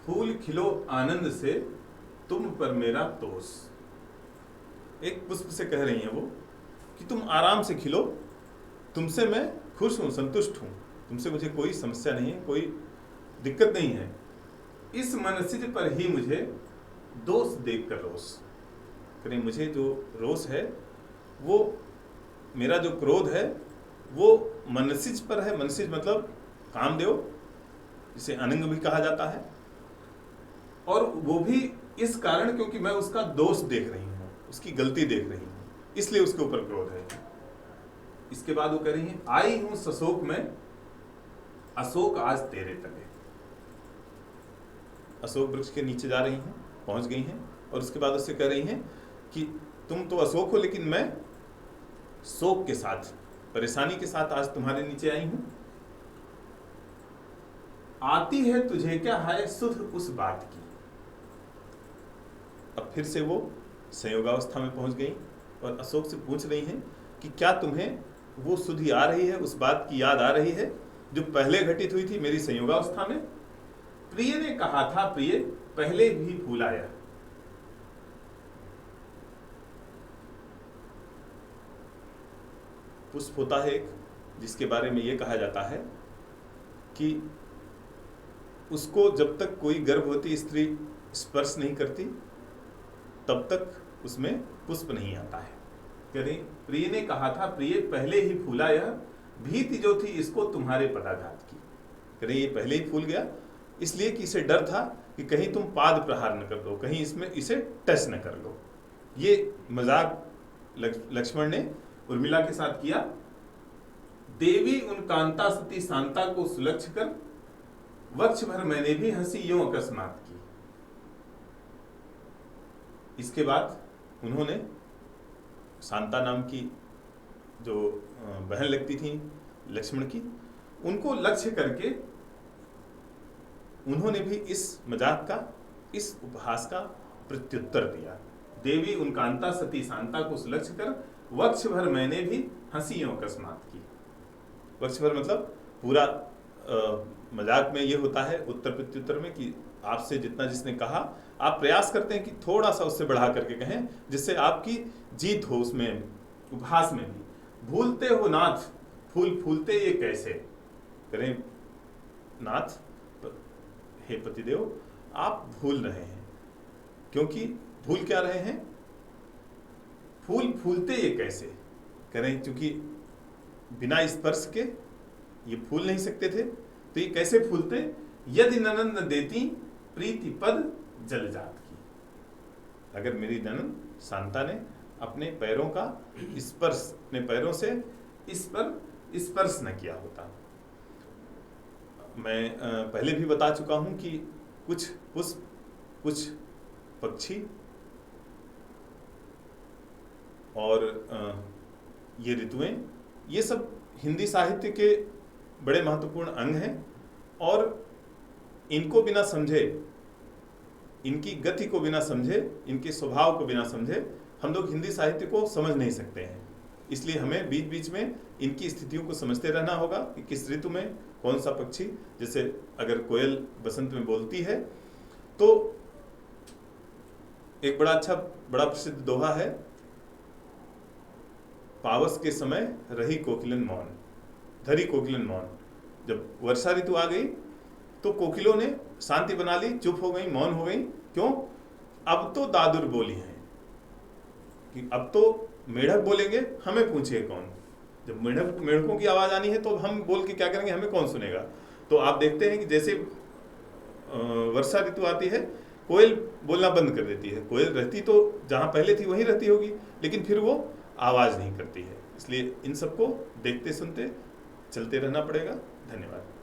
फूल खिलो आनंद से तुम पर मेरा तोष। एक पुष्प से कह रही हैं वो कि तुम आराम से खिलो, तुमसे मैं खुश हूँ, संतुष्ट हूँ, तुमसे मुझे कोई समस्या नहीं है, कोई दिक्कत नहीं है। इस मनसिज पर ही मुझे दोष देखकर रोष। करें मुझे जो रोष है वो, मेरा जो क्रोध है वो मनसिज पर है। मनसिज मतलब कामदेव, जिसे अनंग भी कहा जाता है, और वो भी इस कारण क्योंकि मैं उसका दोष देख रही हूँ, उसकी गलती देख रही हूँ, इसलिए उसके ऊपर क्रोध है। इसके बाद वो कह रही है, आई हूं सशोक में, अशोक आज तेरे तले। अशोक वृक्ष के नीचे जा रही हैं, पहुंच गई हैं, और उसके बाद उससे कह रही हैं कि तुम तो अशोक हो, लेकिन मैं शोक के साथ, परेशानी के साथ आज तुम्हारे नीचे आई हूं। आती है तुझे क्या है सुध उस बात की। अब फिर से वो संयोगावस्था में पहुंच गई और अशोक से पूछ रही हैं कि क्या तुम्हें वो सुधि आ रही है, उस बात की याद आ रही है जो पहले घटित हुई थी मेरी संयोगावस्था में। प्रिय ने कहा था, प्रिय पहले भी फूल आया। पुष्प होता है एक, जिसके बारे में ये कहा जाता है कि उसको जब तक कोई गर्भवती स्त्री स्पर्श नहीं करती तब तक उसमें पुष्प नहीं आता है। करें प्रिय ने कहा था, प्रिय पहले ही फूला, यह भीति जो थी इसको तुम्हारे पदाघात की। करें ये पहले ही फूल गया इसलिए कि इसे डर था कि कहीं तुम पाद प्रहार न कर दो, कहीं इसमें इसे टच न कर लो। ये मजाक लक्ष्मण ने उर्मिला के साथ किया। देवी उन कांता सती शांता को सुलक्ष्य कर, वक्ष भर मैंने भी हंसी यूं अकस्मात की। इसके बाद उन्होंने शांता नाम की जो बहन लगती थी लक्ष्मण की, उनको लक्ष्य करके उन्होंने भी इस मजाक का, इस उपहास का प्रत्युत्तर दिया। देवी उन कांता सती शांता को सुलक्ष्य कर, वक्ष भर मैंने भी हंसी यूं अकस्मात की। वक्ष भर मतलब पूरा मजाक में ये होता है उत्तर प्रत्युत्तर में कि आपसे जितना जिसने कहा आप प्रयास करते हैं कि थोड़ा सा उससे बढ़ा करके कहें जिससे आपकी जीत हो उसमें, उपहास में भी। भूलते हो नाथ फूल फूलते ये कैसे। करें नाथ, हे पतिदेव आप भूल रहे हैं, क्योंकि भूल क्या रहे हैं, फूल फूलते ये कैसे। करें क्योंकि बिना स्पर्श के ये फूल नहीं सकते थे, तो ये कैसे फूलते। यदि ननंद देती प्रीति पद जल जात की। अगर मेरी ननंद शांता ने अपने पैरों का स्पर्श, अपने पैरों से इस पर स्पर्श न किया होता। मैं पहले भी बता चुका हूं कि कुछ पुष्प, कुछ पक्षी और ये ऋतुएं, ये सब हिंदी साहित्य के बड़े महत्वपूर्ण अंग हैं, और इनको बिना समझे, इनकी गति को बिना समझे, इनके स्वभाव को बिना समझे हम लोग हिंदी साहित्य को समझ नहीं सकते हैं। इसलिए हमें बीच बीच में इनकी स्थितियों को समझते रहना होगा कि किस ऋतु में कौन सा पक्षी, जैसे अगर कोयल बसंत में बोलती है तो एक बड़ा अच्छा, बड़ा प्रसिद्ध दोहा है, पावस के समय रही कोकिलन मौन, धरी कोकिलन मौन। जब वर्षा ऋतु आ गई तो कोकिलों ने शांति बना ली, चुप हो गई, मौन हो गई। क्यों? अब तो दादुर बोली है कि अब तो मेढक बोलेंगे, हमें पूछिए कौन। जब मेढकों की आवाज आनी है तो हम बोल के क्या करेंगे, हमें कौन सुनेगा। तो आप देखते हैं कि जैसे वर्षा ऋतु आती है कोयल बोलना बंद कर देती है। कोयल रहती तो जहां पहले थी वहीं रहती होगी, लेकिन फिर वो आवाज नहीं करती है। इसलिए इन सबको देखते सुनते चलते रहना पड़ेगा। धन्यवाद।